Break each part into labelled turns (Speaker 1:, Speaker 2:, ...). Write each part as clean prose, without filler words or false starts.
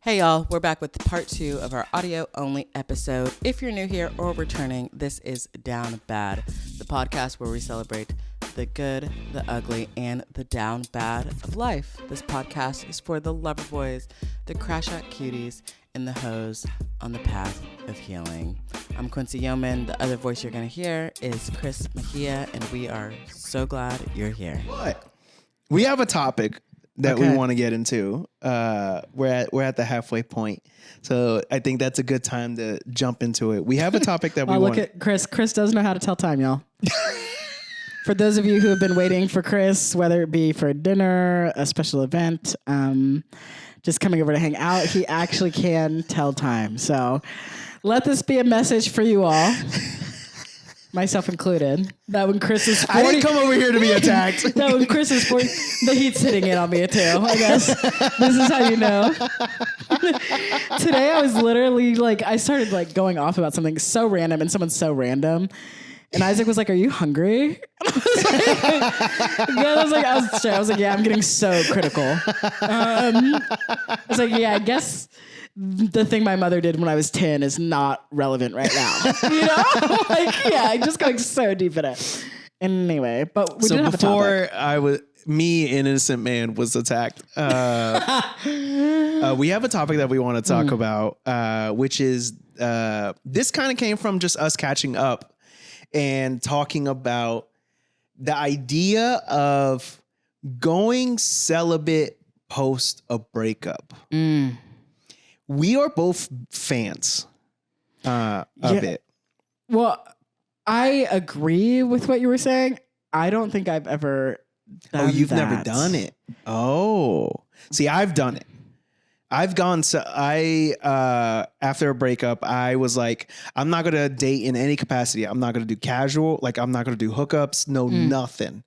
Speaker 1: Hey y'all, we're back with part 2 of our audio only episode. If you're new here or returning, this is Down Bad, the podcast where we celebrate the good, the ugly, and the down bad of life. This podcast is for the loverboys, the crashout cuties, and the hoes on the path of healing. I'm Quincy Yeoman. The other voice you're going to hear is Chris Mejia, and we are so glad you're here.
Speaker 2: What? We have a topic that we want to get into. We're at the halfway point, so I think that's a good time to jump into it. We have a topic that we want.
Speaker 3: Look at Chris. Chris does know how to tell time, y'all. For those of you who have been waiting for Chris, whether it be for dinner, a special event, just coming over to hang out, he actually can tell time. So let this be a message for you all. Myself included, that when Chris is 40...
Speaker 2: I didn't come over here to be attacked.
Speaker 3: That when Chris is 40... The heat's hitting in on me too, I guess. This is how you know. Today I was literally I started going off about something so random and someone so random. And Isaac was like, "Are you hungry?" I was like, "Yeah, I'm getting so critical." I was like, "Yeah, I guess the thing my mother did when I was 10 is not relevant right now." You know? Just going so deep in it. Anyway, but we didn't have a topic.
Speaker 2: Me, an innocent man, was attacked. We have a topic that we want to talk about, which is this kind of came from just us catching up and talking about the idea of going celibate post a breakup. We are both fans of it.
Speaker 3: Well, I agree with what you were saying. I don't think I've ever done
Speaker 2: you've
Speaker 3: that.
Speaker 2: never done it. Oh, see, I've done it. I've gone, after a breakup, I was like, I'm not going to date in any capacity. I'm not going to do casual. I'm not going to do hookups. No, nothing.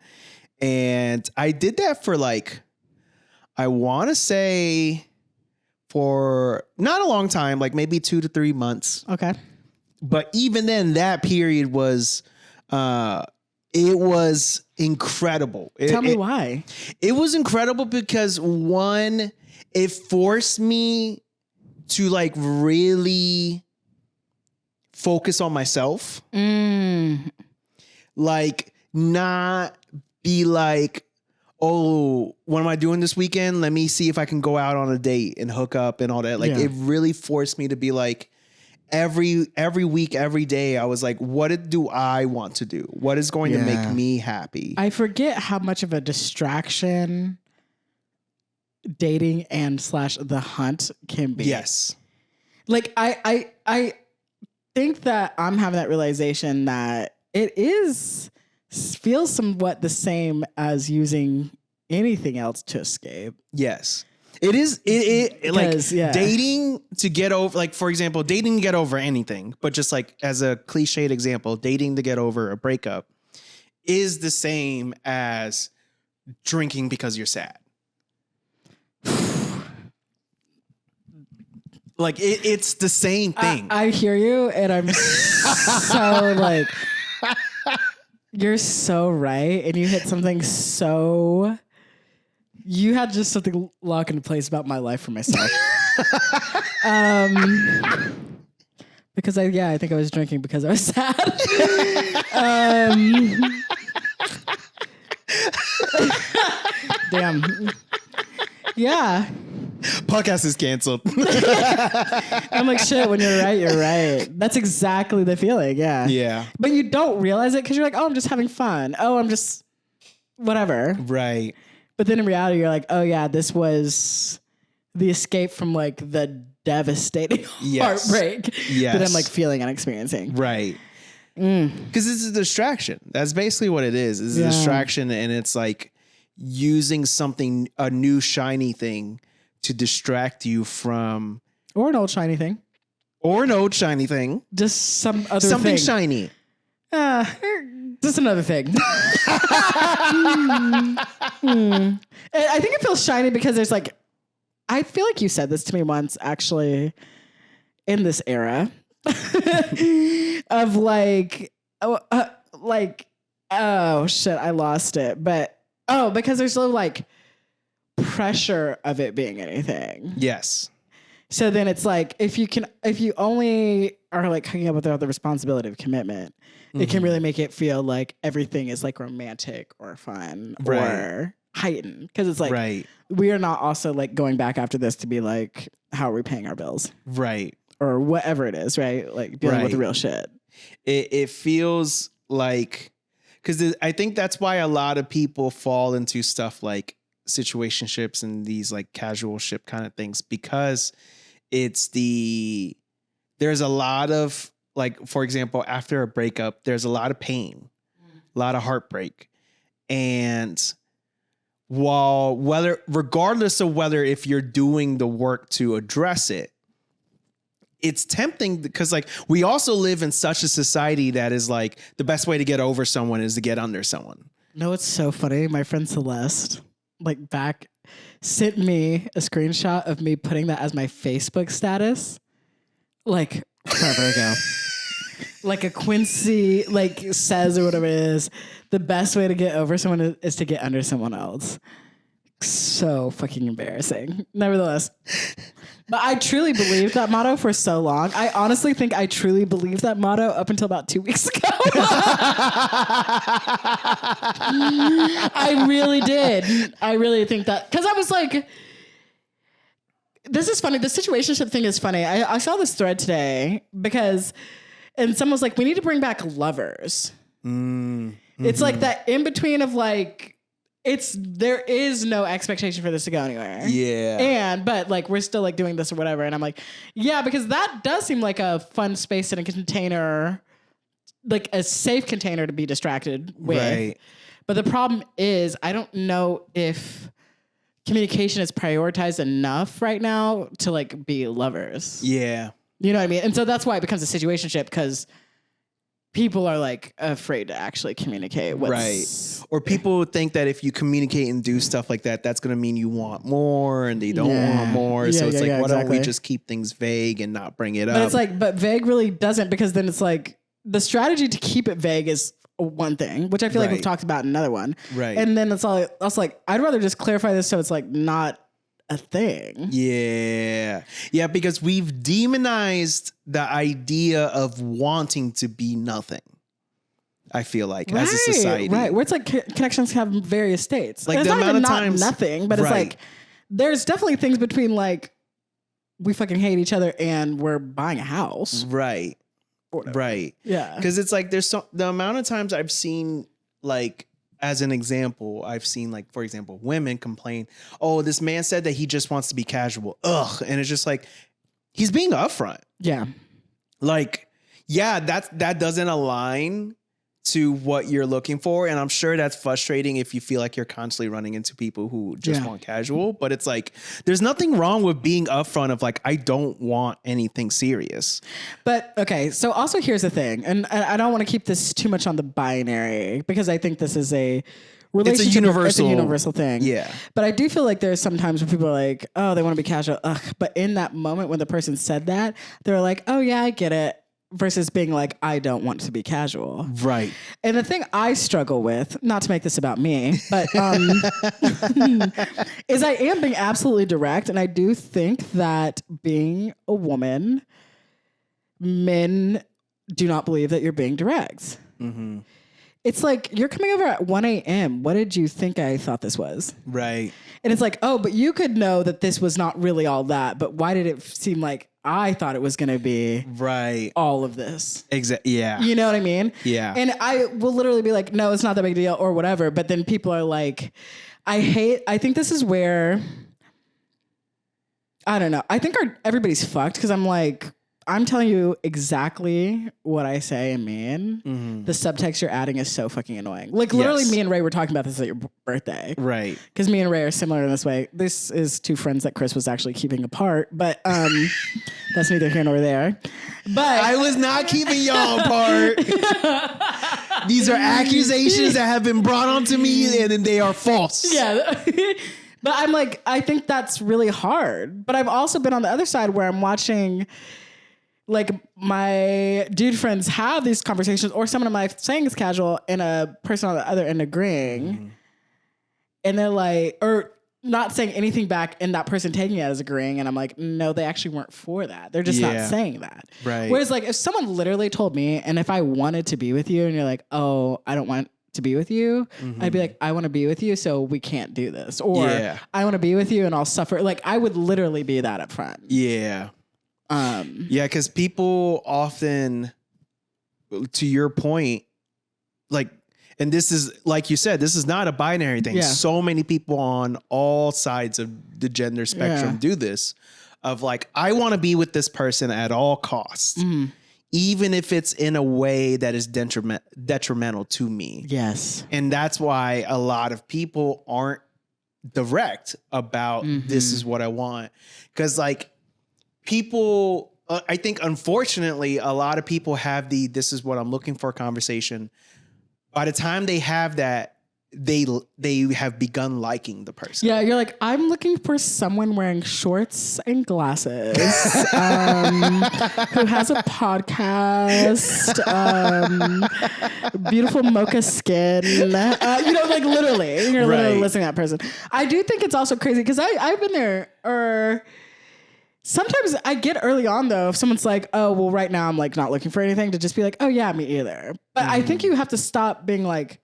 Speaker 2: And I did that for I want to say for not a long time, maybe 2 to 3 months.
Speaker 3: Okay.
Speaker 2: But even then, that period was, it was incredible.
Speaker 3: Tell me why.
Speaker 2: It was incredible because one, it forced me to really focus on myself. Not be oh, what am I doing this weekend? Let me see if I can go out on a date and hook up and all that. It really forced me to be every week, every day, I was like, what do I want to do? What is going to make me happy?
Speaker 3: I forget how much of a distraction dating and / the hunt can be.
Speaker 2: Yes.
Speaker 3: I think that I'm having that realization that it feels somewhat the same as using anything else to escape.
Speaker 2: Yes. It is dating to get over, for example, dating to get over anything, but just as a cliched example, dating to get over a breakup is the same as drinking because you're sad. It's the same thing.
Speaker 3: I hear you, and I'm so you're so right, and you hit something so. You had just something lock into place about my life for myself. Because I think I was drinking because I was sad. Damn. Yeah.
Speaker 2: Podcast is canceled.
Speaker 3: I'm like, shit, when you're right, you're right. That's exactly the feeling, yeah.
Speaker 2: Yeah.
Speaker 3: But you don't realize it because you're like, oh, I'm just having fun. Oh, I'm just whatever.
Speaker 2: Right.
Speaker 3: But then in reality, you're like, oh, yeah, this was the escape from the devastating heartbreak that I'm feeling and experiencing.
Speaker 2: Right. Because it's a distraction. That's basically what it is. It's a distraction, and it's using a new shiny thing to distract you from.
Speaker 3: Or an old shiny thing. Just some other
Speaker 2: something
Speaker 3: thing.
Speaker 2: shiny.
Speaker 3: Just another thing. I think it feels shiny because there's I feel like you said this to me once, actually, in this era of oh shit, I lost it. But because there's no pressure of it being anything.
Speaker 2: Yes.
Speaker 3: So then it's like, if you only are like hooking up without the responsibility of commitment, it can really make it feel like everything is like romantic or fun or heightened. Cause it's like, we are not also like going back after this to be like, how are we paying our bills?
Speaker 2: Right.
Speaker 3: Or whatever it is, right? Like dealing with the real shit.
Speaker 2: It feels like, cause I think that's why a lot of people fall into stuff like situationships and these like casual ship kind of things, because there's a lot of, like, for example, after a breakup, there's a lot of pain, a lot of heartbreak. And regardless of whether if you're doing the work to address it, it's tempting because like we also live in such a society that is like the best way to get over someone is to get under someone.
Speaker 3: No, it's so funny. My friend Celeste, like sent me a screenshot of me putting that as my Facebook status, like forever ago. Like a Quincy, like says or whatever it is, the best way to get over someone is to get under someone else. So fucking embarrassing. Nevertheless. But I truly believed that motto for so long. I honestly think I truly believed that motto up until about 2 weeks ago. I really did. I really think that. Because I was like, this is funny. The situationship thing is funny. I saw this thread today because, and someone was like, we need to bring back lovers. It's like that in between of like, there is no expectation for this to go anywhere.
Speaker 2: Yeah.
Speaker 3: But like, we're still like doing this or whatever. And I'm like, yeah, because that does seem like a fun space in a container, like a safe container to be distracted with. Right. But the problem is, I don't know if communication is prioritized enough right now to like be lovers.
Speaker 2: Yeah.
Speaker 3: You know what I mean? And so that's why it becomes a situationship, because people are like afraid to actually communicate.
Speaker 2: Right. Or people think that if you communicate and do stuff like that, that's going to mean you want more and they don't want more. So it's like, why don't we just keep things vague and not bring it up?
Speaker 3: But it's like, but vague really doesn't, because then it's like the strategy to keep it vague is one thing, which I feel like we've talked about in another one.
Speaker 2: Right.
Speaker 3: And then it's all, I was like, I'd rather just clarify this so it's like not a thing.
Speaker 2: Yeah. Yeah, because we've demonized the idea of wanting to be nothing. I feel like as a society.
Speaker 3: Right. Where it's like connections have various states.
Speaker 2: Like
Speaker 3: it's
Speaker 2: the
Speaker 3: not
Speaker 2: amount
Speaker 3: even
Speaker 2: of times
Speaker 3: nothing, but it's like there's definitely things between like we fucking hate each other and we're buying a house.
Speaker 2: Right. Right.
Speaker 3: Yeah.
Speaker 2: Because it's like the amount of times I've seen, like, as an example, I've seen, like, for example, women complain, oh, this man said that he just wants to be casual. Ugh. And it's just like, he's being upfront.
Speaker 3: Yeah.
Speaker 2: Like, yeah, that doesn't align to what you're looking for. And I'm sure that's frustrating if you feel like you're constantly running into people who just want casual. But it's like, there's nothing wrong with being upfront of like, I don't want anything serious.
Speaker 3: But okay, so also here's the thing. And I don't want to keep this too much on the binary, because I think this is a relationship. It's a universal thing.
Speaker 2: Yeah.
Speaker 3: But I do feel like there's sometimes when people are like, oh, they want to be casual. Ugh. But in that moment when the person said that, they're like, oh yeah, I get it. Versus being like, I don't want to be casual.
Speaker 2: Right.
Speaker 3: And the thing I struggle with, not to make this about me, but is I am being absolutely direct. And I do think that being a woman, men do not believe that you're being direct. Mm-hmm. It's like, you're coming over at 1 a.m. What did you think I thought this was?
Speaker 2: Right.
Speaker 3: And it's like, oh, but you could know that this was not really all that. But why did it seem like I thought it was going to be all of this?
Speaker 2: Exactly. Yeah.
Speaker 3: You know what I mean?
Speaker 2: Yeah. And
Speaker 3: I will literally be like, no, it's not that big a deal or whatever. But then people are like, I think this is where, I don't know. I think everybody's fucked, because I'm like, I'm telling you exactly what I say and mean. Mm-hmm. The subtext you're adding is so fucking annoying. Like literally me and Ray were talking about this at your birthday. Right. Because me and Ray are similar in this way. This is two friends that Chris was actually keeping apart, but that's neither here nor there. But
Speaker 2: I was not keeping y'all apart. These are accusations that have been brought onto me and they are false.
Speaker 3: Yeah. But I'm like, I think that's really hard. But I've also been on the other side where I'm watching like my dude friends have these conversations, or someone of my saying it's casual and a person on the other end agreeing. Mm-hmm. And they're like, or not saying anything back and that person taking it as agreeing. And I'm like, no, they actually weren't for that. They're just not saying that.
Speaker 2: Right.
Speaker 3: Whereas like if someone literally told me, and if I wanted to be with you and you're like, oh, I don't want to be with you, I'd be like, I want to be with you, so we can't do this. Or I want to be with you and I'll suffer. Like I would literally be that up front.
Speaker 2: Yeah. Because people often, to your point, like, and this is, like you said, this is not a binary thing. Yeah. So many people on all sides of the gender spectrum do this of like, I want to be with this person at all costs, even if it's in a way that is detrimental to me.
Speaker 3: Yes.
Speaker 2: And that's why a lot of people aren't direct about this is what I want. Because like people, I think unfortunately, a lot of people have this is what I'm looking for conversation. By the time they have that, they have begun liking the person.
Speaker 3: Yeah, you're like, I'm looking for someone wearing shorts and glasses, who has a podcast, beautiful mocha skin. Like literally, you're literally listening to that person. I do think it's also crazy because I've been there, or sometimes I get early on though, if someone's like, oh, well, right now I'm like not looking for anything, to just be like, oh yeah, me either. But I think you have to stop being like,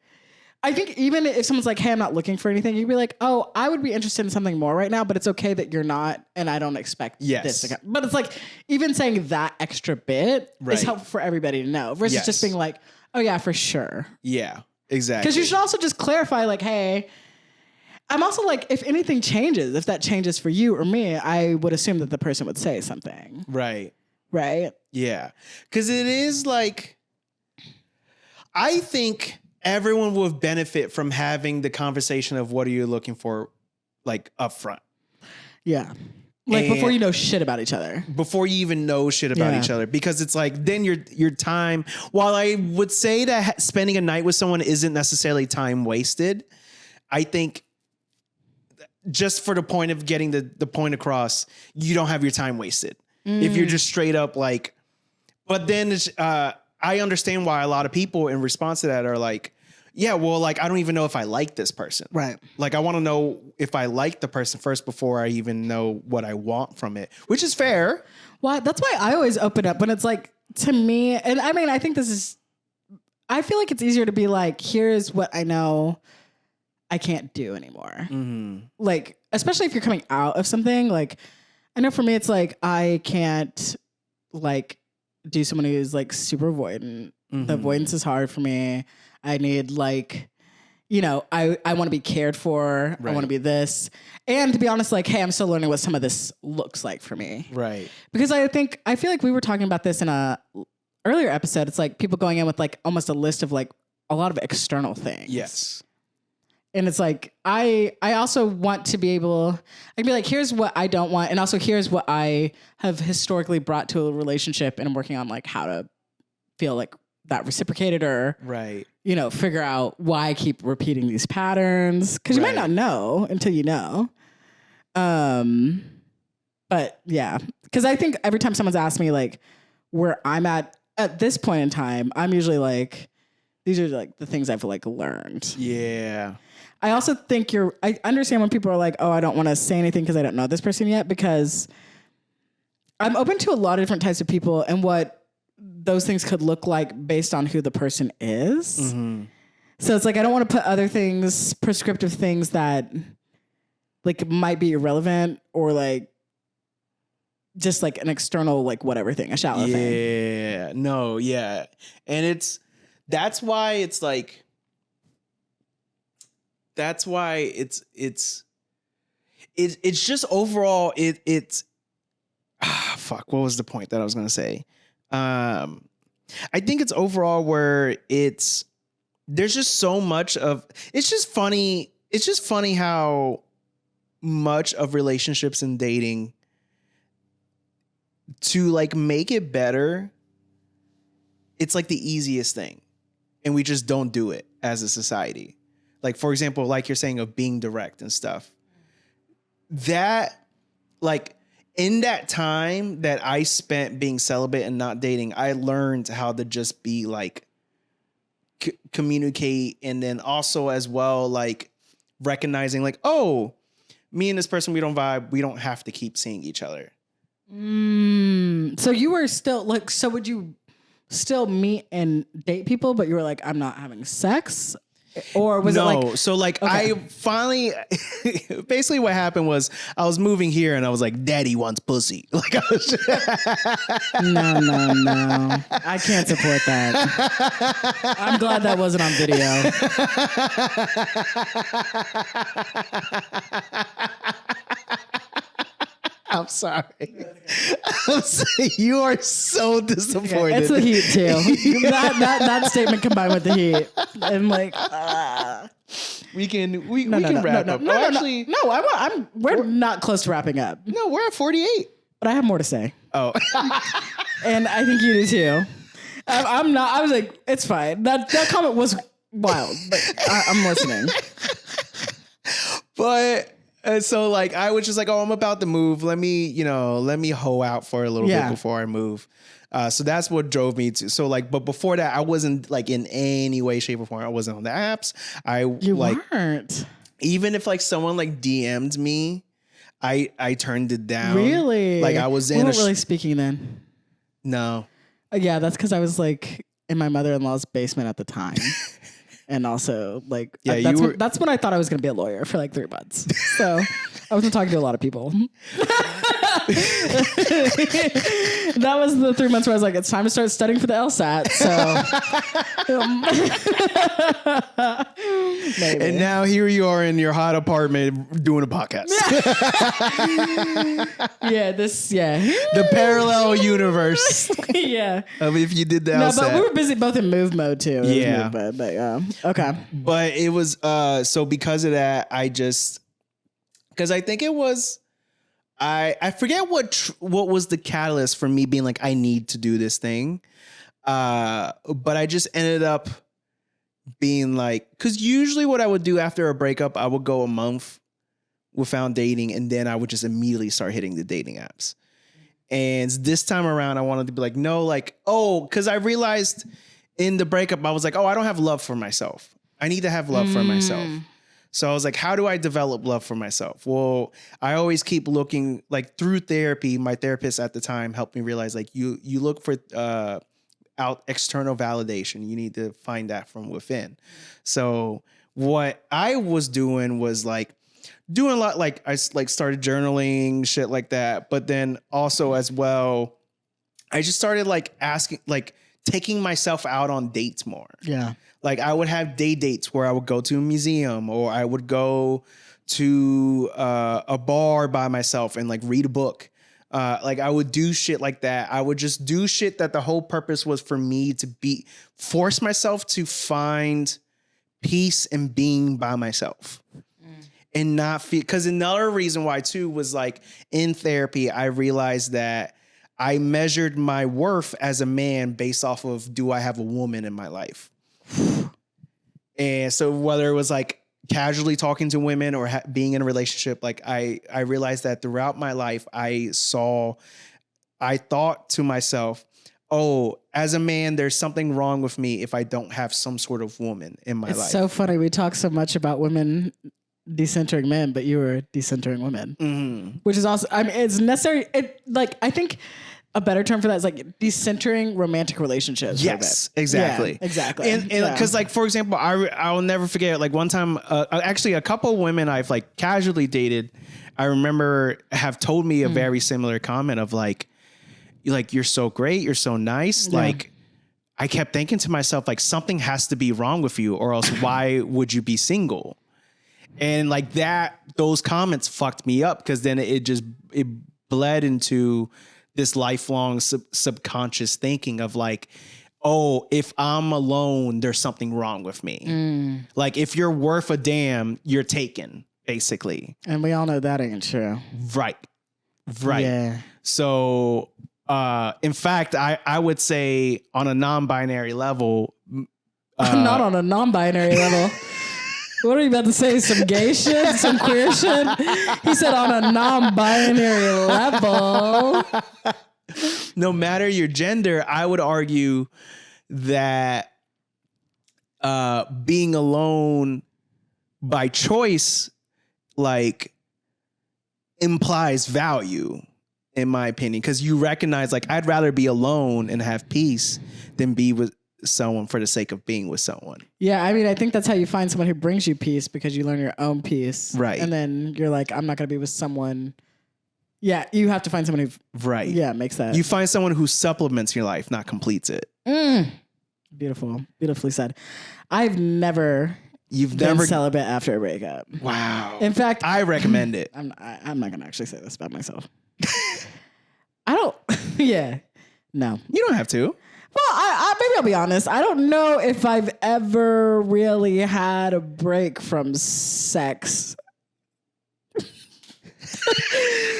Speaker 3: I think even if someone's like, hey, I'm not looking for anything, you'd be like, oh, I would be interested in something more right now, but it's okay that you're not, and I don't expect this to come. But it's like, even saying that extra bit is helpful for everybody to know versus just being like, oh yeah, for sure.
Speaker 2: Yeah, exactly.
Speaker 3: Because you should also just clarify like, hey, I'm also like, if anything changes, if that changes for you or me, I would assume that the person would say something.
Speaker 2: Right.
Speaker 3: Right?
Speaker 2: Yeah. Because it is like, I think everyone will benefit from having the conversation of what are you looking for, like up front.
Speaker 3: Yeah. Like before you know shit about each other.
Speaker 2: Before you even know shit about each other. Because it's like, then your time, while I would say that spending a night with someone isn't necessarily time wasted, I think just for the point of getting the point across, you don't have your time wasted. If you're just straight up like, but then I understand why a lot of people in response to that are like, yeah, well, like, I don't even know if I like this person.
Speaker 3: Right.
Speaker 2: Like, I want to know if I like the person first before I even know what I want from it, which is fair.
Speaker 3: Well, that's why I always open up when it's like, to me, and I mean, I think I feel like it's easier to be like, here's what I know I can't do anymore. Like, especially if you're coming out of something, like, I know for me, it's like, I can't like do someone who's like super avoidant. The avoidance is hard for me. I need like, I want to be cared for. Right. I want to be this. And to be honest, like, hey, I'm still learning what some of this looks like for me.
Speaker 2: Right.
Speaker 3: Because I feel like we were talking about this in a earlier episode. It's like people going in with like almost a list of like a lot of external things.
Speaker 2: Yes.
Speaker 3: And it's like, I also want to be able, I can be like, here's what I don't want. And also here's what I have historically brought to a relationship. And I'm working on like how to feel like that reciprocated or, figure out why I keep repeating these patterns. Cause you might not know until you know. But yeah, cause I think every time someone's asked me like where I'm at this point in time, I'm usually like, these are like the things I've like learned.
Speaker 2: Yeah.
Speaker 3: I also think I understand when people are like, oh, I don't want to say anything because I don't know this person yet, because I'm open to a lot of different types of people and what those things could look like based on who the person is. So it's like, I don't want to put other things, prescriptive things that like might be irrelevant or like just like an external, like whatever thing, a shallow thing.
Speaker 2: Yeah, no, yeah. And that's why it's just overall it's fuck, what was the point that I was going to say? I think it's overall where there's just so much of, it's just funny how much of relationships and dating to like make it better, it's like the easiest thing. And we just don't do it as a society. Like, for example, like you're saying of being direct and stuff. That, like, in that time that I spent being celibate and not dating, I learned how to just be like, communicate. And then also as well, like recognizing like, oh, me and this person, we don't vibe. We don't have to keep seeing each other.
Speaker 3: So you were still like, so would you still meet and date people, but you were like, I'm not having sex? Or was it like...
Speaker 2: So like I finally, basically what happened was I was moving here and I was like, daddy wants pussy. Like I was
Speaker 3: No. I can't support that. I'm glad that wasn't on video.
Speaker 2: I'm sorry. You are so disappointed.
Speaker 3: It's the heat too. that statement combined with the heat. I'm like,
Speaker 2: we can wrap up. Actually,
Speaker 3: we're not close to wrapping up.
Speaker 2: No, we're at 48.
Speaker 3: But I have more to say.
Speaker 2: Oh,
Speaker 3: and I think you do too. I'm not. I was like, it's fine. That comment was wild, but I'm listening.
Speaker 2: But. So like I was just like, oh, I'm about to move. Let me hoe out for a little bit before I move. So that's what drove me to. So like, but before that, I wasn't like in any way, shape, or form. I wasn't on the apps.
Speaker 3: You weren't.
Speaker 2: Even if like someone like DM'd me, I turned it down.
Speaker 3: Really?
Speaker 2: Like I was in.
Speaker 3: We weren't really speaking then.
Speaker 2: No.
Speaker 3: Yeah, that's because I was like in my mother-in-law's basement at the time. And also, like, that's when I thought I was going to be a lawyer for like 3 months. So I wasn't talking to a lot of people. That was the 3 months where I was like, it's time to start studying for the LSAT. So, maybe.
Speaker 2: And now here you are in your hot apartment doing a podcast. The parallel universe.
Speaker 3: Yeah.
Speaker 2: Of if you did the LSAT.
Speaker 3: No, but we were busy both in move mode too.
Speaker 2: Yeah.
Speaker 3: Okay.
Speaker 2: But it was, so because of that, because I think it was, I forget what was the catalyst for me being like, I need to do this thing. But I just ended up being like, because usually what I would do after a breakup, I would go a month without dating, and then I would just immediately start hitting the dating apps. And this time around, I wanted to be like, no, like, because I realized in the breakup, I was like, I don't have love for myself. I need to have love for myself. So I was like, how do I develop love for myself? Well, I always keep looking like through therapy. My therapist at the time helped me realize like you look for external validation. You need to find that from within. So what I was doing was like doing a lot, like I like started journaling, shit like that. But then also as well, I just started like taking myself out on dates more.
Speaker 3: Yeah.
Speaker 2: Like I would have day dates where I would go to a museum or I would go to a bar by myself and like read a book. Like I would do shit like that. I would just do shit that the whole purpose was for me to force myself to find peace in being by myself. And not feel, because another reason why too was like in therapy, I realized that I measured my worth as a man based off of, do I have a woman in my life? And so whether it was like casually talking to women or being in a relationship, like I realized that throughout my life, I thought to myself, as a man, there's something wrong with me if I don't have some sort of woman in my life.
Speaker 3: It's so funny. We talk so much about women decentering men, but you were decentering women, which is also, I mean, it's necessary. I think a better term for that is like decentering romantic relationships.
Speaker 2: Yes, exactly.
Speaker 3: Yeah, exactly.
Speaker 2: And because like, for example, I'll never forget like one time, actually a couple of women I've like casually dated, I remember have told me a very similar comment of like, you're so great. You're so nice. Yeah. Like I kept thinking to myself, like something has to be wrong with you or else why would you be single? And like those comments fucked me up because then it bled into this lifelong subconscious thinking of like, if I'm alone, there's something wrong with me. Like if you're worth a damn, you're taken, basically.
Speaker 3: And we all know that ain't true.
Speaker 2: Right.
Speaker 3: Yeah.
Speaker 2: So, in fact, I would say on a non-binary level.
Speaker 3: Not on a non-binary level. What are you about to say? Some gay shit? Some queer shit? He said on a non-binary level.
Speaker 2: No matter your gender, I would argue that being alone by choice, like implies value, in my opinion, because you recognize, like, I'd rather be alone and have peace than be with someone for the sake of being with someone.
Speaker 3: Yeah, I mean, I think that's how you find someone who brings you peace, because you learn your own peace.
Speaker 2: Right.
Speaker 3: And then you're like, I'm not going to be with someone. Yeah, you have to find someone who
Speaker 2: Right.
Speaker 3: Yeah, makes that.
Speaker 2: You find someone who supplements your life, not completes it.
Speaker 3: Beautiful. Beautifully said. I've never
Speaker 2: You've
Speaker 3: been
Speaker 2: never
Speaker 3: celibate after a breakup.
Speaker 2: Wow.
Speaker 3: In fact,
Speaker 2: I recommend it.
Speaker 3: I'm not going to actually say this about myself. I don't. Yeah. No.
Speaker 2: You don't have to.
Speaker 3: Well, I maybe I'll be honest. I don't know if I've ever really had a break from sex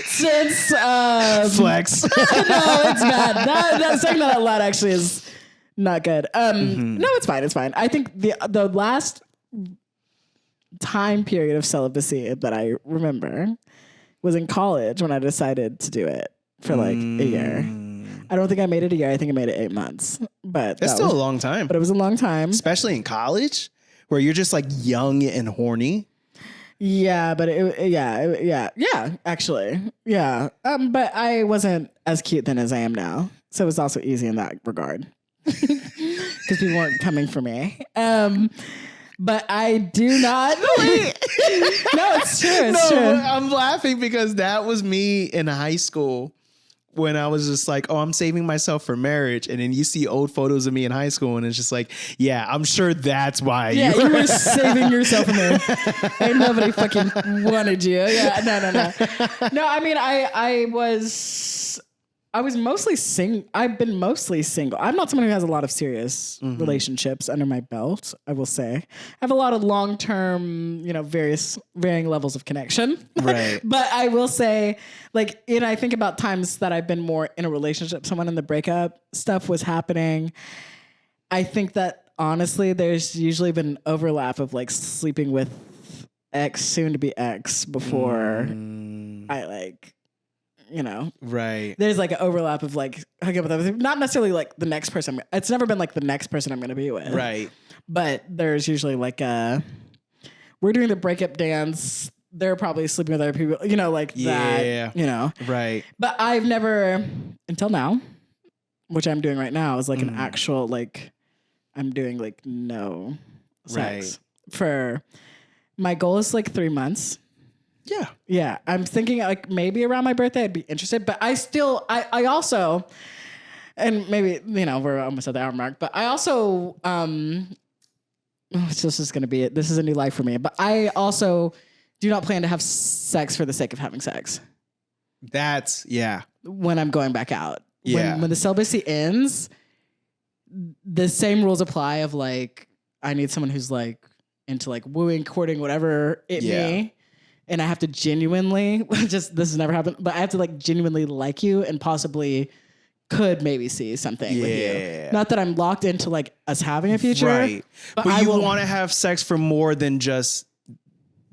Speaker 3: since
Speaker 2: Flex.
Speaker 3: no, it's bad. That saying that out loud actually is not good. No, it's fine. It's fine. I think the last time period of celibacy that I remember was in college when I decided to do it for like a year. I don't think I made it a year. I think I made it 8 months. But
Speaker 2: That's still a long time.
Speaker 3: But it was a long time.
Speaker 2: Especially in college, where you're just like young and horny.
Speaker 3: Yeah, but actually. Yeah. But I wasn't as cute then as I am now. So it was also easy in that regard. Because people weren't coming for me. But I do not. No, it's true. It's true.
Speaker 2: I'm laughing because that was me in high school when I was just like, oh, I'm saving myself for marriage. And then you see old photos of me in high school and it's just like, yeah, I'm sure that's why.
Speaker 3: Yeah, you were saving yourself in there. Ain't nobody fucking wanted you. Yeah, no. No, I mean, I was mostly single. I've been mostly single. I'm not someone who has a lot of serious relationships under my belt, I will say. I have a lot of long-term, varying levels of connection.
Speaker 2: Right.
Speaker 3: But I will say, like, I think about times that I've been more in a relationship, someone in the breakup stuff was happening. I think that honestly, there's usually been overlap of like sleeping with soon to be ex before I like,
Speaker 2: right.
Speaker 3: There's like an overlap of like hooking up with others. Not necessarily like the next person. It's never been like the next person I'm going to be with.
Speaker 2: Right.
Speaker 3: But there's usually like we're doing the breakup dance. They're probably sleeping with other people, like that,
Speaker 2: Right.
Speaker 3: But I've never, until now, which I'm doing right now, is like an actual, like, I'm doing like no sex for, my goal is like 3 months.
Speaker 2: Yeah.
Speaker 3: Yeah. I'm thinking like maybe around my birthday I'd be interested, but I also, and maybe, we're almost at the hour mark, but I also, this is going to be it. This is a new life for me, but I also do not plan to have sex for the sake of having sex.
Speaker 2: That's, yeah.
Speaker 3: When I'm going back out.
Speaker 2: Yeah.
Speaker 3: When the celibacy ends, the same rules apply of like, I need someone who's like into like wooing, courting, whatever it may. And I have to genuinely, this has never happened, but I have to like genuinely like you and possibly could maybe see something with you. Not that I'm locked into like us having a future.
Speaker 2: Right. But you want to have sex for more than just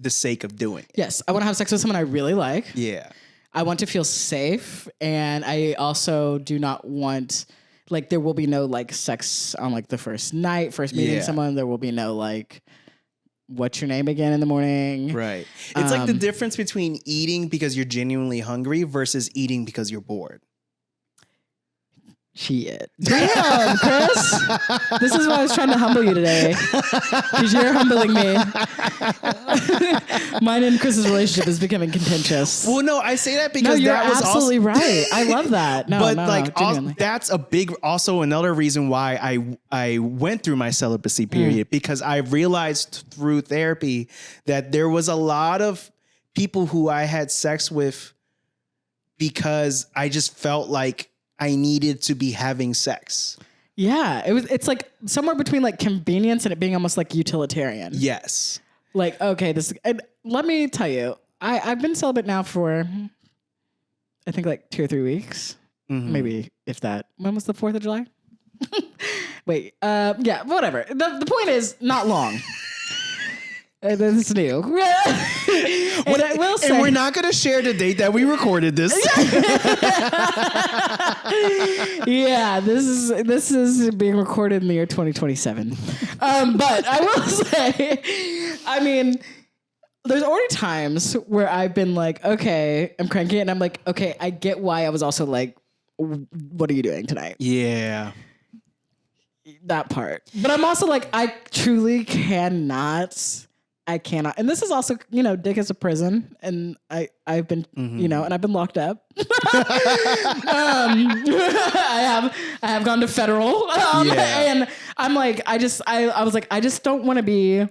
Speaker 2: the sake of doing it.
Speaker 3: Yes. I want to have sex with someone I really like.
Speaker 2: Yeah.
Speaker 3: I want to feel safe. And I also do not want, like, there will be no like sex on like the first night, first meeting someone. There will be no like, what's your name again in the morning?
Speaker 2: Right. It's like the difference between eating because you're genuinely hungry versus eating because you're bored.
Speaker 3: Shit. Damn, Chris. This is why I was trying to humble you today. Because you're humbling me. Mine and Chris's relationship is becoming contentious.
Speaker 2: Well, no, I say that because
Speaker 3: you're
Speaker 2: that was
Speaker 3: absolutely right. I love that. No,
Speaker 2: that's a big, also another reason why I went through my celibacy period, because I realized through therapy that there was a lot of people who I had sex with because I just felt like I needed to be having sex.
Speaker 3: Yeah, it's like somewhere between like convenience and it being almost like utilitarian.
Speaker 2: Yes.
Speaker 3: Like, okay, and let me tell you, I've been celibate now for, I think like 2 or 3 weeks. Maybe if that. When was the 4th of July? Wait, yeah, whatever. The point is not long. This is new. And I will say,
Speaker 2: and we're not going to share the date that we recorded this.
Speaker 3: Yeah, this is being recorded in the year 2027. But I will say, I mean, there's already times where I've been like, okay, I'm cranky, and I'm like, okay, I get why I was also like, what are you doing tonight?
Speaker 2: Yeah.
Speaker 3: That part. But I'm also like, I truly cannot. And this is also, dick is a prison, and I've been, and I've been locked up. I have gone to federal, and I'm like, I was like, I just don't want to be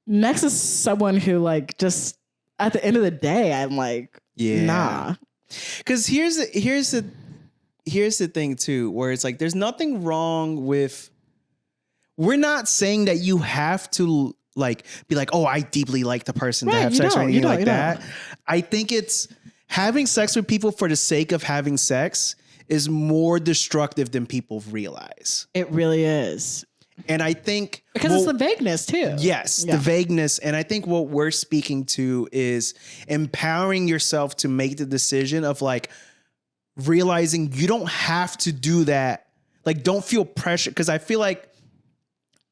Speaker 3: next to someone who like just at the end of the day, I'm like, nah.
Speaker 2: Because here's the thing too, where it's like, there's nothing wrong with. We're not saying that you have to like be like, oh, I deeply like the person to have sex or anything like that. I think it's having sex with people for the sake of having sex is more destructive than people realize.
Speaker 3: It really is.
Speaker 2: And I think
Speaker 3: because it's the vagueness too.
Speaker 2: Yes, the vagueness. And I think what we're speaking to is empowering yourself to make the decision of like realizing you don't have to do that. Like, don't feel pressure. Because I feel like,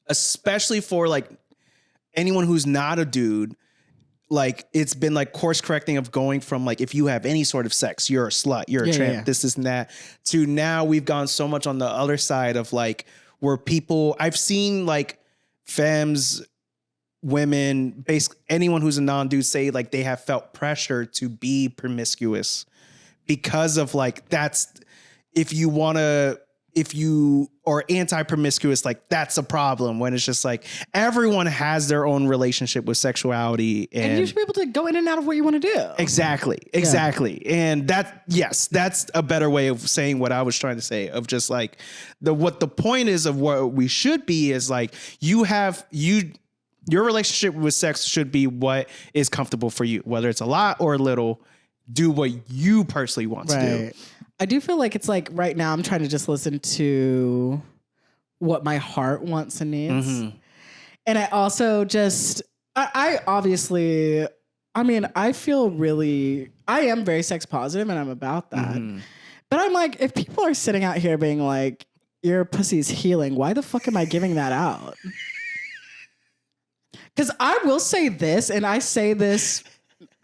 Speaker 2: especially for like anyone who's not a dude, like it's been like course correcting of going from like, if you have any sort of sex, you're a slut, you're a tramp, this and that, to now we've gone so much on the other side of like, where people, I've seen like femmes, women, basically anyone who's a non-dude say like they have felt pressure to be promiscuous because of like, that's, if you are anti-promiscuous, like that's a problem, when it's just like everyone has their own relationship with sexuality, and
Speaker 3: you should be able to go in and out of what you want to do.
Speaker 2: Exactly. And that's a better way of saying what I was trying to say, of just like what the point is of what we should be is like, your relationship with sex should be what is comfortable for you, whether it's a lot or a little. Do what you personally want to do.
Speaker 3: I do feel like it's like right now I'm trying to just listen to what my heart wants and needs. Mm-hmm. And I also just, I obviously, I mean, I am very sex positive and I'm about that. Mm-hmm. But I'm like, if people are sitting out here being like, your pussy's healing, why the fuck am I giving that out? Because I will say this, and I say this,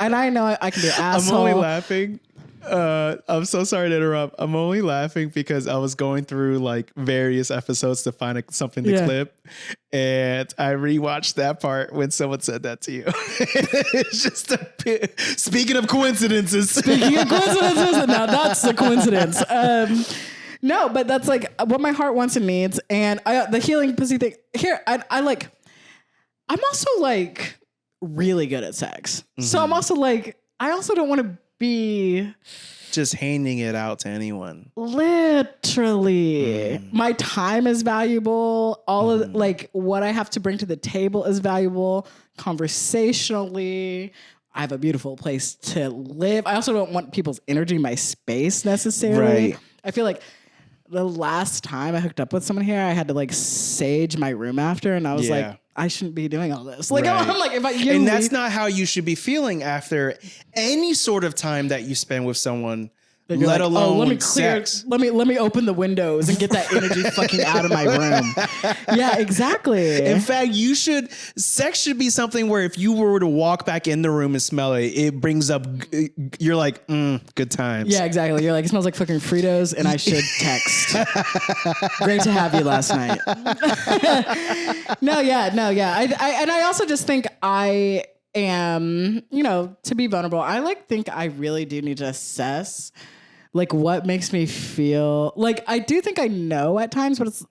Speaker 3: and I know I can be an asshole.
Speaker 2: I'm only laughing. I'm so sorry to interrupt. I'm only laughing because I was going through like various episodes to find something to clip, and I rewatched that part when someone said that to you. It's just a bit. Speaking of coincidences.
Speaker 3: Now that's the coincidence. No, but that's like what my heart wants and needs, and the healing pussy thing. Here, I'm also like really good at sex, so I'm also like, I also don't want to be
Speaker 2: just handing it out to anyone.
Speaker 3: Literally. My time is valuable. All of like what I have to bring to the table is valuable. Conversationally, I have a beautiful place to live. I also don't want people's energy in my space necessarily. Right. I feel like the last time I hooked up with someone here, I had to like sage my room after, and I was like, I shouldn't be doing all this. Like, I'm like,
Speaker 2: and that's not how you should be feeling after any sort of time that you spend with someone, let alone
Speaker 3: let me
Speaker 2: sex.
Speaker 3: Let me open the windows and get that energy fucking out of my room. Yeah, exactly.
Speaker 2: In fact, sex should be something where if you were to walk back in the room and smell it, it brings up, you're like, good times.
Speaker 3: Yeah, exactly. You're like, it smells like fucking Fritos, and I should text. Great to have you last night. No. I also just think I am, to be vulnerable, I think I really do need to assess like what makes me feel like, I do think I know at times, but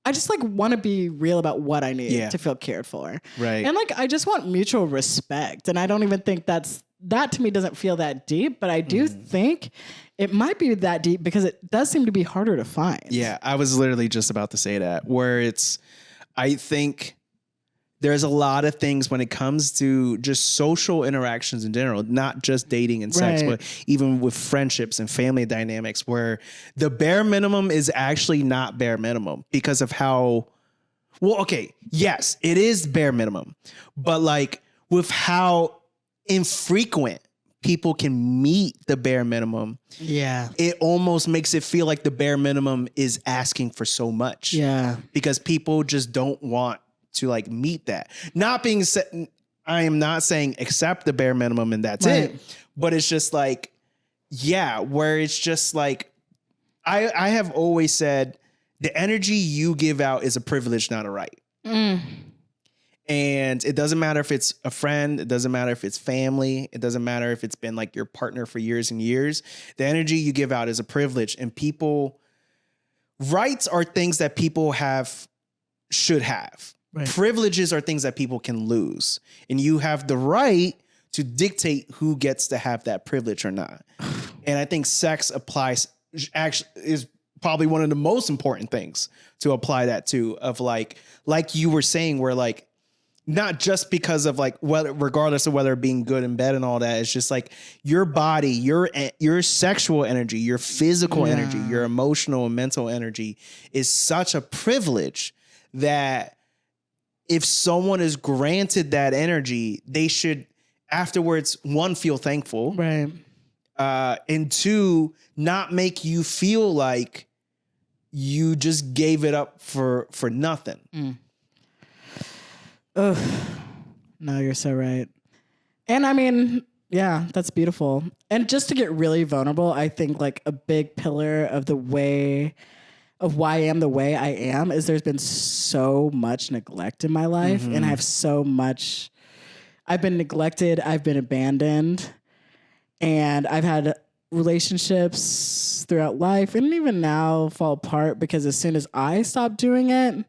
Speaker 3: I just like want to be real about what I need to feel cared for.
Speaker 2: Right.
Speaker 3: And like, I just want mutual respect. And I don't even think that to me doesn't feel that deep, but I do think it might be that deep because it does seem to be harder to find.
Speaker 2: Yeah. I was literally just about to say that, where I think there's a lot of things when it comes to just social interactions in general, not just dating and sex, but even with friendships and family dynamics, where the bare minimum is actually not bare minimum because of how, yes, it is bare minimum, but like with how infrequent people can meet the bare minimum, it almost makes it feel like the bare minimum is asking for so much.
Speaker 3: Yeah.
Speaker 2: Because people just don't want to like meet that. Not being said, I am not saying accept the bare minimum and that's it. But it's just like, yeah, where it's just like, I have always said the energy you give out is a privilege, not a right. And it doesn't matter if it's a friend. It doesn't matter if it's family. It doesn't matter if it's been like your partner for years and years. The energy you give out is a privilege. And rights are things that people should have. Right. Privileges are things that people can lose. And you have the right to dictate who gets to have that privilege or not. And I think sex is probably one of the most important things to apply that to, of like you were saying, where like, not just because of like regardless of whether being good in bed and all that, it's just like your body, your sexual energy, your physical energy, your emotional and mental energy is such a privilege that if someone is granted that energy, they should afterwards, one, feel thankful,
Speaker 3: right,
Speaker 2: and two, not make you feel like you just gave it up for nothing.
Speaker 3: Ugh. No, you're so right. And I mean, yeah, that's beautiful. And just to get really vulnerable, I think like a big pillar of why I am the way I am is there's been so much neglect in my life. And I have I've been neglected. I've been abandoned. And I've had relationships throughout life and even now fall apart because as soon as I stop doing it,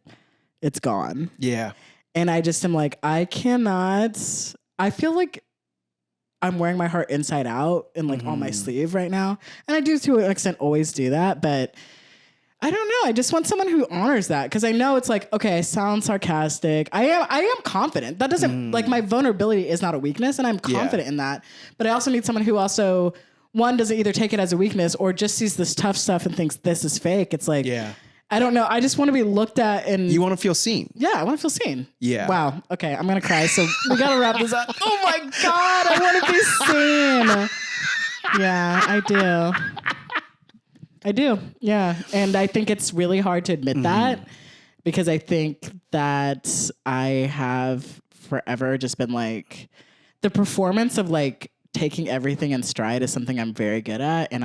Speaker 3: it's gone.
Speaker 2: Yeah.
Speaker 3: And I just am like, I feel like I'm wearing my heart inside out and like on my sleeve right now. And I do to an extent always do that, but I don't know. I just want someone who honors that. Cause I know it's like, okay, I sound sarcastic. I am confident. That doesn't like my vulnerability is not a weakness and I'm confident in that. But I also need someone who also doesn't either take it as a weakness or just sees this tough stuff and thinks this is fake. It's like, I don't know. I just want to be looked at and...
Speaker 2: You want to feel seen.
Speaker 3: Yeah, I want to feel seen.
Speaker 2: Yeah.
Speaker 3: Wow. Okay, I'm going to cry. So we got to wrap this up. Oh my God, I want to be seen. Yeah, I do. Yeah. And I think it's really hard to admit that because I think that I have forever just been like... The performance of like taking everything in stride is something I'm very good at. And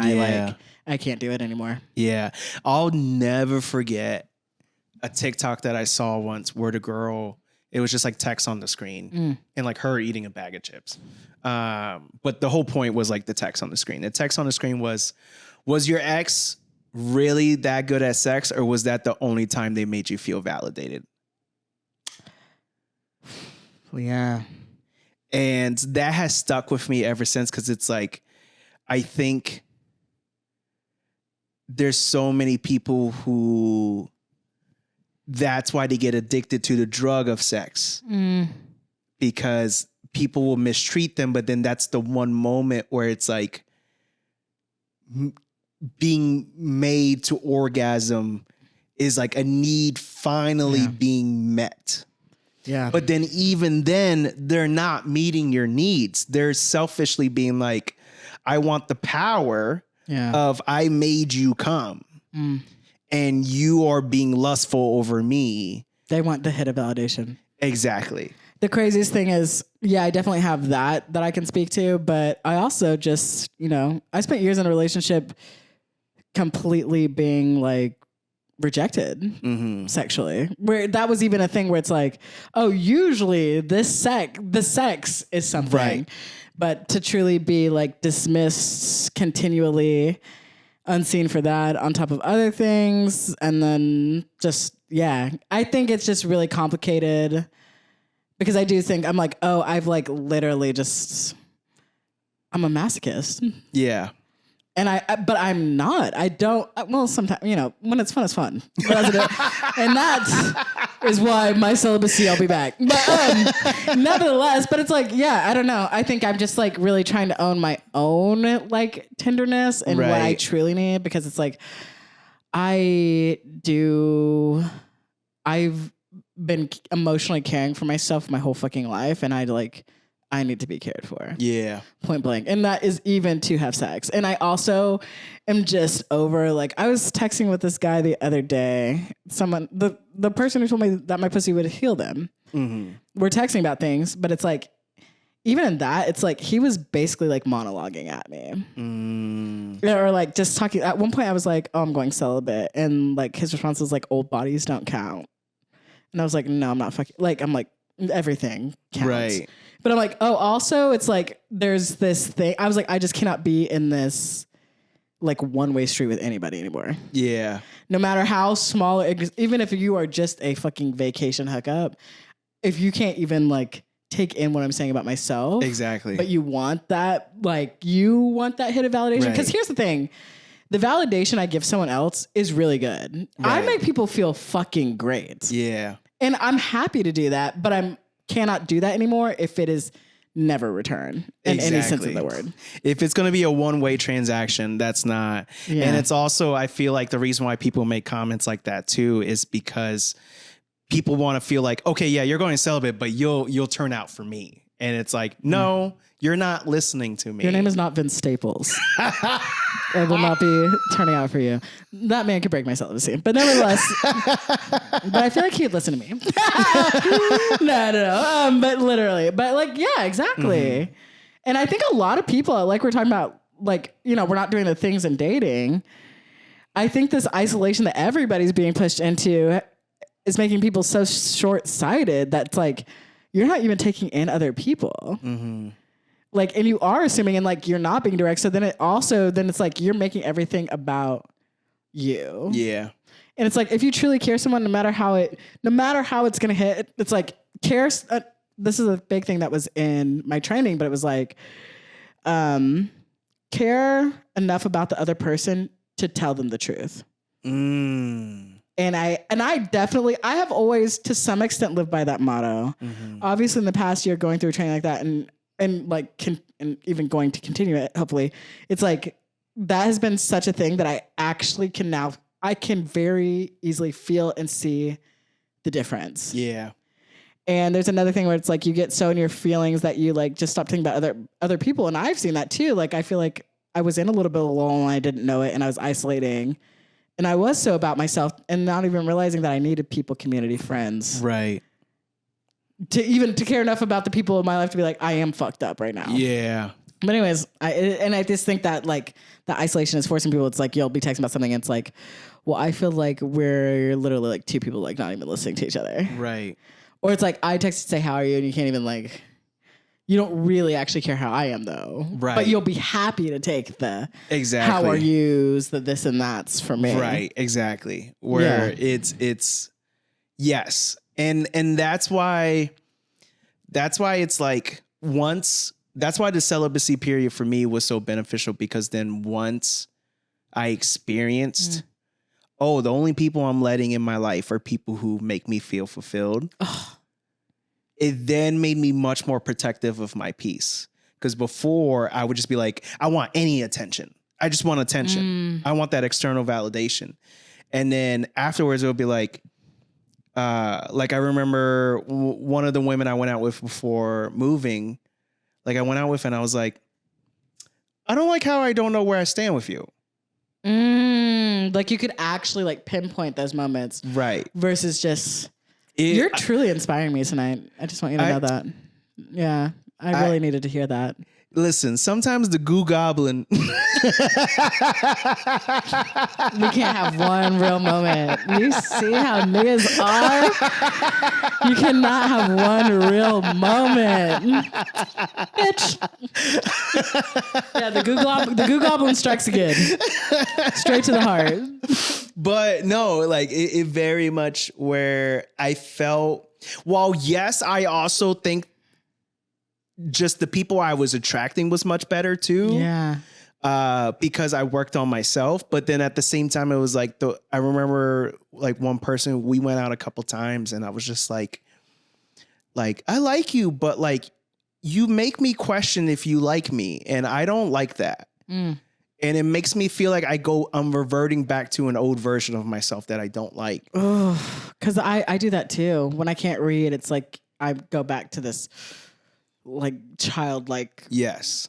Speaker 3: I can't do it anymore. Yeah.
Speaker 2: I'll never forget a TikTok that I saw once where the girl, it was just like text on the screen and like her eating a bag of chips. But the whole point was like the text on the screen. The text on the screen was your ex really that good at sex or was that the only time they made you feel validated?
Speaker 3: Yeah.
Speaker 2: And that has stuck with me ever since because it's like, I think there's so many people who that's why they get addicted to the drug of sex because people will mistreat them. But then that's the one moment where it's like being made to orgasm is like a need finally being met.
Speaker 3: Yeah.
Speaker 2: But then even then they're not meeting your needs. They're selfishly being like, I want the power of I made you come and you are being lustful over me.
Speaker 3: They want the hit of validation.
Speaker 2: Exactly.
Speaker 3: The craziest thing is, I definitely have that I can speak to, but I also just, I spent years in a relationship completely being like rejected sexually, where that was even a thing where it's like, oh, usually the sex is something. Right. But to truly be like dismissed continually, unseen for that on top of other things. And then just, I think it's just really complicated because I do think I'm like, oh, I've like literally I'm a masochist.
Speaker 2: Yeah.
Speaker 3: And but I'm not. I don't. Well, sometimes when it's fun, it's fun. And that is why my celibacy. I'll be back. But nevertheless, but it's like, I don't know. I think I'm just like really trying to own my own like tenderness and what I truly need because it's like I've been emotionally caring for myself my whole fucking life, and I need to be cared for. Yeah. Point blank. And that is even to have sex. And I also am just over, like, I was texting with this guy the other day. The person who told me that my pussy would heal them. We're texting about things, but it's like, even in that, it's like he was basically like monologuing at me. Or like just talking. At one point I was like, oh, I'm going celibate. And like his response was like, old bodies don't count. And I was like, no, I'm not fucking, like, I'm like, everything counts.
Speaker 2: Right.
Speaker 3: But I'm like, oh, also it's like, there's this thing. I was like, I just cannot be in this like one-way street with anybody anymore.
Speaker 2: Yeah.
Speaker 3: No matter how small, even if you are just a fucking vacation hookup, if you can't even like take in what I'm saying about myself.
Speaker 2: Exactly.
Speaker 3: But you want that, like you want that hit of validation. Because here's the thing. The validation I give someone else is really good. I make people feel fucking great.
Speaker 2: Yeah.
Speaker 3: And I'm happy to do that, but I cannot do that anymore if it is never return in any sense of the word.
Speaker 2: If it's going to be a one-way transaction, that's not. Yeah. And it's also, I feel like the reason why people make comments like that too is because people want to feel like, okay, yeah, you're going celibate, but you'll turn out for me. And it's like, no, you're not listening to me.
Speaker 3: Your name is not Vince Staples. I will not be turning out for you. That man could break my celibacy. But nevertheless, but I feel like he'd listen to me. No. But literally. But like, yeah, exactly. Mm-hmm. And I think a lot of people, like we're talking about, like, you know, we're not doing the things in dating. I think this isolation that everybody's being pushed into is making people so short-sighted that it's like, you're not even taking in other people. Mm-hmm. Like, and you are assuming, and like, you're not being direct. So then it's like, you're making everything about you.
Speaker 2: Yeah.
Speaker 3: And it's like, if you truly care someone, no matter how it's going to hit, it's like, cares. This is a big thing that was in my training, but it was like, care enough about the other person to tell them the truth. And I definitely, I have always to some extent lived by that motto. Mm-hmm. Obviously in the past year going through a training like that and like, and even going to continue it, hopefully, it's like, that has been such a thing that I actually I can very easily feel and see the difference.
Speaker 2: Yeah.
Speaker 3: And there's another thing where it's like, you get so in your feelings that you like, just stop thinking about other people. And I've seen that too. Like, I feel like I was in a little bit of a lull and I didn't know it and I was isolating. And I was so about myself and not even realizing that I needed people, community, friends.
Speaker 2: Right.
Speaker 3: To care enough about the people in my life to be like, I am fucked up right now.
Speaker 2: Yeah.
Speaker 3: But anyways, I just think that like the isolation is forcing people. It's like, you'll be texting about something and it's like, well, I feel like we're literally like two people like not even listening to each other.
Speaker 2: Right.
Speaker 3: Or it's like, I text to say, how are you? And you can't even like, you don't really actually care how I am though.
Speaker 2: Right.
Speaker 3: But you'll be happy to take the
Speaker 2: exactly
Speaker 3: how are yous, the this and that's for me.
Speaker 2: Right. Exactly. Where it's yes. And that's why it's like that's why the celibacy period for me was so beneficial, because then once I experienced, the only people I'm letting in my life are people who make me feel fulfilled. It then made me much more protective of my peace. Because before I would just be like, I want any attention. I just want attention. I want that external validation. And then afterwards it would be like I remember one of the women I went out with before moving, like I went out with and I was like, I don't like how I don't know where I stand with you.
Speaker 3: Like you could actually like pinpoint those moments. Right. Versus just... You're truly inspiring me tonight. I just want you to know that. Yeah, I really needed to hear that.
Speaker 2: Listen, sometimes the goo goblin.
Speaker 3: We can't have one real moment. You see how niggas are? You cannot have one real moment. Bitch. Yeah, the goo goblin strikes again. Straight to the heart.
Speaker 2: But no, like it very much where I felt, while yes, I also think just the people I was attracting was much better too. Yeah. Because I worked on myself. But then at the same time, it was like, I remember like one person, we went out a couple times and I was just like, I like you, but like you make me question if you like me. And I don't like that. And it makes me feel like I'm reverting back to an old version of myself that I don't like.
Speaker 3: Because I do that too. When I can't read, it's like I go back to this like childlike
Speaker 2: yes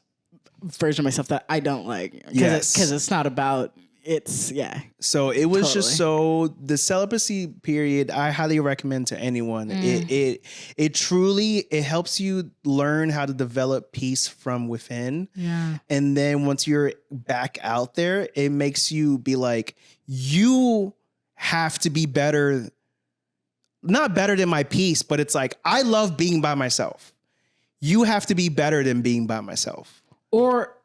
Speaker 3: version of myself that I don't like. Because it's not about it's, yeah.
Speaker 2: So it was just the celibacy period, I highly recommend to anyone. It truly, it helps you learn how to develop peace from within.
Speaker 3: Yeah.
Speaker 2: And then once you're back out there, it makes you be like, you have to be better, not better than my peace, but it's like, I love being by myself. You have to be better than being by myself.
Speaker 3: Or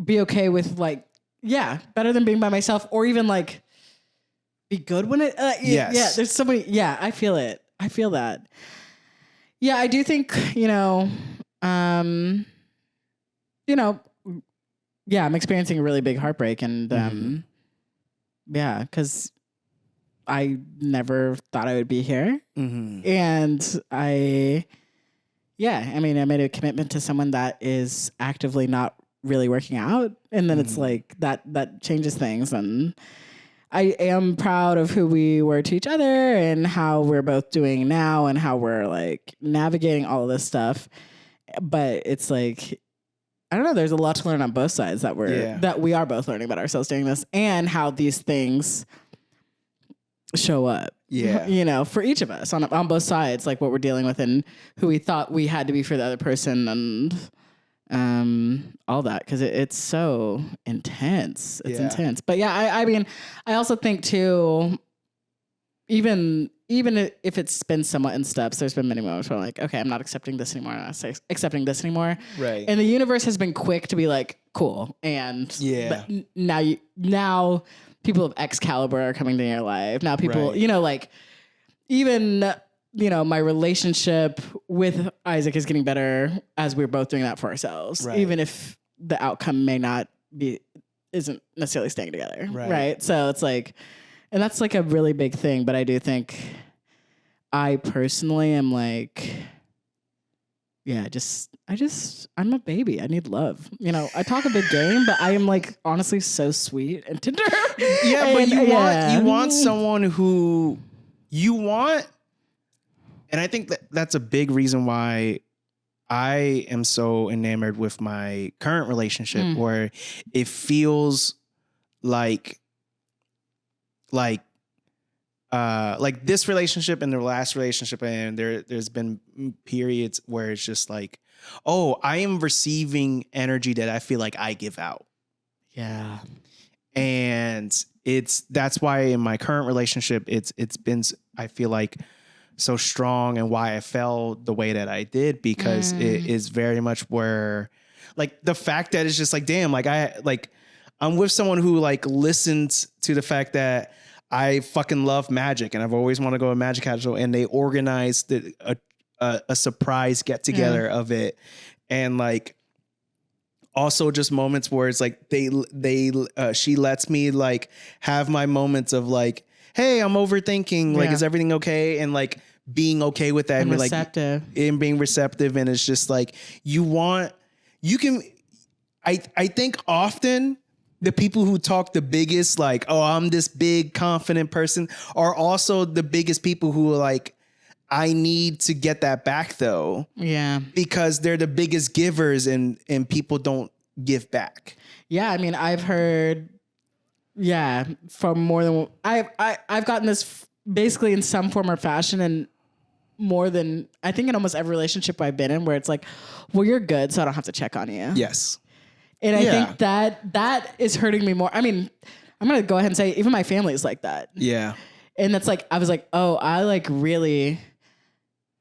Speaker 3: be okay with like, yeah, better than being by myself, or even like be good when it,
Speaker 2: yes.
Speaker 3: Yeah, there's so many, yeah, I feel it. I feel that. Yeah, I do think, yeah, I'm experiencing a really big heartbreak, and yeah, because I never thought I would be here. And I made a commitment to someone that is actively not really working out. And then it's like that changes things. And I am proud of who we were to each other and how we're both doing now and how we're like navigating all of this stuff. But it's like, I don't know, there's a lot to learn on both sides that we are both learning about ourselves doing this and how these things show up. Yeah. For each of us on both sides, like what we're dealing with and who we thought we had to be for the other person and all that. Cause it's so intense. It's intense. But yeah, I mean, I also think too, even if it's been somewhat in steps, there's been many moments where I'm like, okay, I'm not accepting this anymore. I'm not accepting this anymore.
Speaker 2: Right.
Speaker 3: And the universe has been quick to be like, cool. And now people of X caliber are coming to your life. Now people, like even, my relationship with Isaac is getting better as we're both doing that for ourselves, even if the outcome isn't necessarily staying together. Right. So it's like, and that's like a really big thing. But I do think I personally am like, yeah, I'm a baby. I need love. I talk a big game, but I am like honestly so sweet and tender.
Speaker 2: Yeah, but you want someone who you want. And I think that's a big reason why I am so enamored with my current relationship, where it feels like this relationship and the last relationship, and there's been periods where it's just like, oh, I am receiving energy that I feel like I give out.
Speaker 3: Yeah.
Speaker 2: And that's why in my current relationship, it's been, I feel like, so strong, and why I felt the way that I did, because it is very much where, like, the fact that it's just like, damn, like I'm with someone who like listens to the fact that I fucking love magic and I've always wanted to go to Magic Casual, and they organized a surprise get together of it. And like, also just moments where it's like she lets me like have my moments of like, hey, I'm overthinking. Like, is everything okay? And like being okay with that, and receptive. And being receptive. And it's just like, I think often the people who talk the biggest, like, oh, I'm this big confident person, are also the biggest people who are like, I need to get that back though. Yeah. Because they're the biggest givers, and people don't give back.
Speaker 3: Yeah. I mean, I've heard, from more than I've gotten this basically in some form or fashion, and more than, I think, in almost every relationship I've been in, where it's like, well, you're good, so I don't have to check on you.
Speaker 2: Yes.
Speaker 3: And I think that is hurting me more. I mean, I'm going to go ahead and say even my family is like that. Yeah. And that's like, I was like, oh, I like really,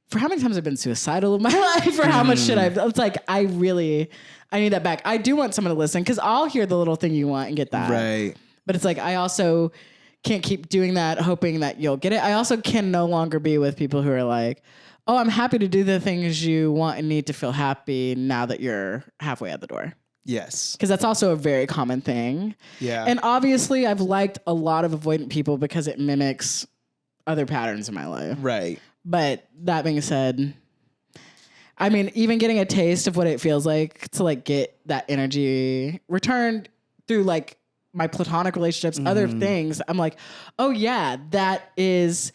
Speaker 3: for how many times I've been suicidal in my life, for how much shit it's like, I need that back. I do want someone to listen, because I'll hear the little thing you want and get that. Right. But it's like, I also can't keep doing that, hoping that you'll get it. I also can no longer be with people who are like, oh, I'm happy to do the things you want and need to feel happy now that you're halfway out the door. Yes. Because that's also a very common thing. Yeah. And obviously I've liked a lot of avoidant people because it mimics other patterns in my life. Right. But that being said, I mean, even getting a taste of what it feels like to like get that energy returned through like my platonic relationships, other things, I'm like, oh yeah, it's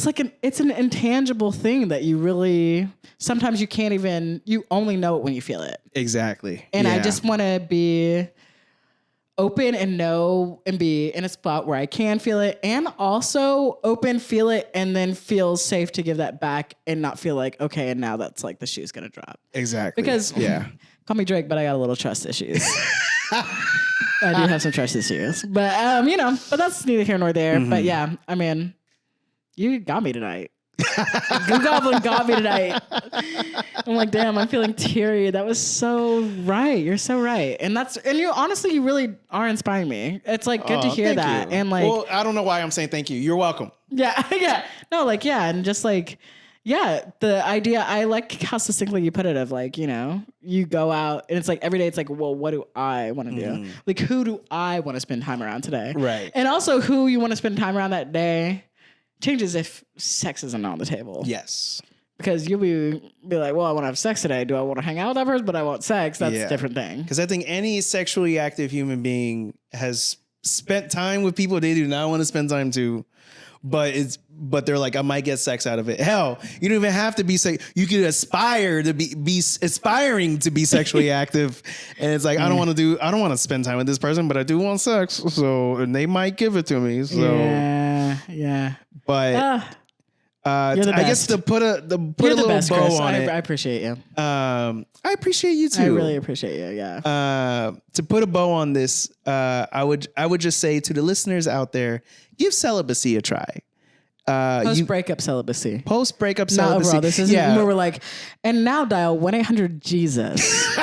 Speaker 3: like it's an intangible thing that you really, sometimes you can't even, you only know it when you feel it.
Speaker 2: Exactly.
Speaker 3: And I just want to be open and know and be in a spot where I can feel it, and also open, feel it, and then feel safe to give that back and not feel like, okay, and now that's like the shoe's gonna drop.
Speaker 2: Exactly.
Speaker 3: Because call me Drake, but I got a little trust issues. I do have some trust issues, but but that's neither here nor there. But yeah, I mean, you got me tonight. Goo Goblin got me tonight. I'm like, damn, I'm feeling teary. That was so right. You're so right. And you honestly, you really are inspiring me. It's like good to hear that.
Speaker 2: You.
Speaker 3: And like,
Speaker 2: well, I don't know why I'm saying thank you. You're welcome.
Speaker 3: Yeah. Yeah. No, like, yeah. And just like, yeah, the idea, I like how succinctly you put it of like, you go out and it's like every day it's like, well, what do I want to do? Like, who do I want to spend time around today?
Speaker 2: Right.
Speaker 3: And also who you want to spend time around that day changes if sex isn't on the table.
Speaker 2: Yes.
Speaker 3: Because you'll be like, well, I want to have sex today. Do I want to hang out with that person? But I want sex. That's a different thing.
Speaker 2: Because I think any sexually active human being has spent time with people they do not want to spend time to, but they're like, I might get sex out of it. Hell, you don't even have to be you could aspire to be aspiring to be sexually active. And it's like, I don't want to spend time with this person, but I do want sex. So, and they might give it to me. So
Speaker 3: yeah.
Speaker 2: But I guess to put a little
Speaker 3: best,
Speaker 2: bow
Speaker 3: Chris.
Speaker 2: on it.
Speaker 3: I appreciate you.
Speaker 2: I appreciate you too.
Speaker 3: I really appreciate you. Yeah.
Speaker 2: To put a bow on this, I would just say to the listeners out there, give celibacy a try.
Speaker 3: Post-breakup celibacy.
Speaker 2: Post-breakup
Speaker 3: Not
Speaker 2: celibacy.
Speaker 3: overall. This is where we're like, and now dial 1-800-Jesus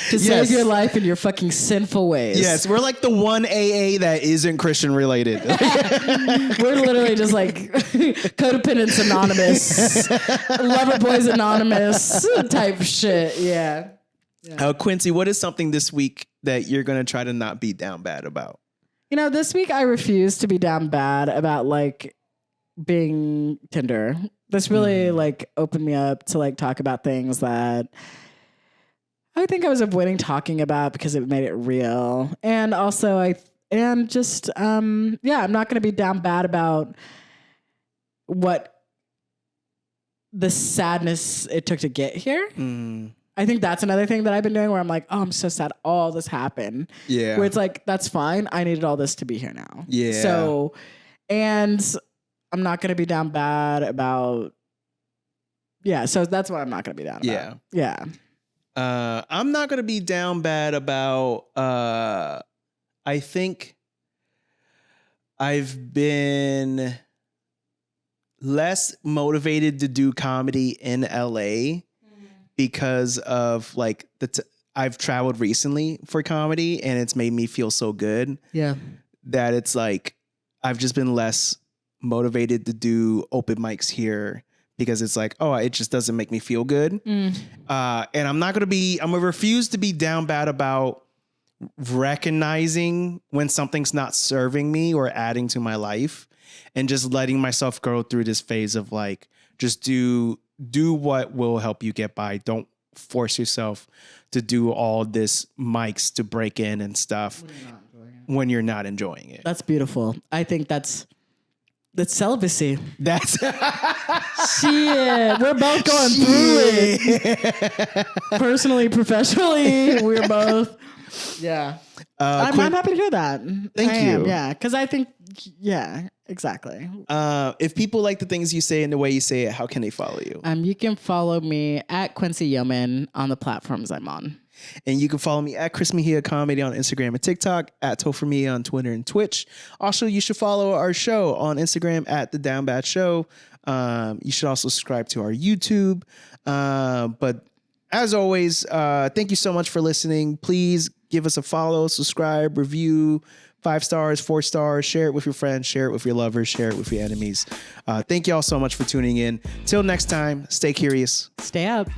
Speaker 3: to save your life in your fucking sinful ways.
Speaker 2: Yes, we're like the one AA that isn't Christian related.
Speaker 3: We're literally just like Codependents Anonymous, Loverboys Anonymous type shit. Yeah.
Speaker 2: Quincy, what is something this week that you're going to try to not be down bad about?
Speaker 3: This week I refuse to be down bad about like being Tinder. This really like opened me up to like talk about things that I think I was avoiding talking about because it made it real. And also I'm not going to be down bad about what the sadness it took to get here. I think that's another thing that I've been doing where I'm like, oh, I'm so sad all this happened. Yeah. Where it's like, that's fine. I needed all this to be here now. Yeah. So, and I'm not going to be down bad about, so that's what I'm not going to be down about. Yeah.
Speaker 2: I'm not going to be down bad about, I think I've been less motivated to do comedy in LA because of like I've traveled recently for comedy and it's made me feel so good. Yeah. That it's like, I've just been less motivated to do open mics here because it's like, oh, it just doesn't make me feel good. And I'm going to refuse to be down bad about recognizing when something's not serving me or adding to my life and just letting myself go through this phase of like, just do what will help you get by. Don't force yourself to do all this mics to break in and stuff when you're not enjoying it.
Speaker 3: That's beautiful. I think that's celibacy.
Speaker 2: That's
Speaker 3: shit. We're both going through it. Personally, professionally, we're both. Yeah. I'm happy to hear that.
Speaker 2: Thank you.
Speaker 3: Yeah. Because I think, exactly.
Speaker 2: If people like the things you say and the way you say it, how can they follow you?
Speaker 3: You can follow me at Quincy Yeoman on the platforms I'm on.
Speaker 2: And you can follow me at Chris Mejia Comedy on Instagram and TikTok, at Topher Mejia on Twitter and Twitch. Also, you should follow our show on Instagram at The Down Bad Show. You should also subscribe to our YouTube. But as always, thank you so much for listening. Please give us a follow, subscribe, review, 5 stars, 4 stars, share it with your friends, share it with your lovers, share it with your enemies. Thank you all so much for tuning in. Till next time, stay curious.
Speaker 3: Stay up.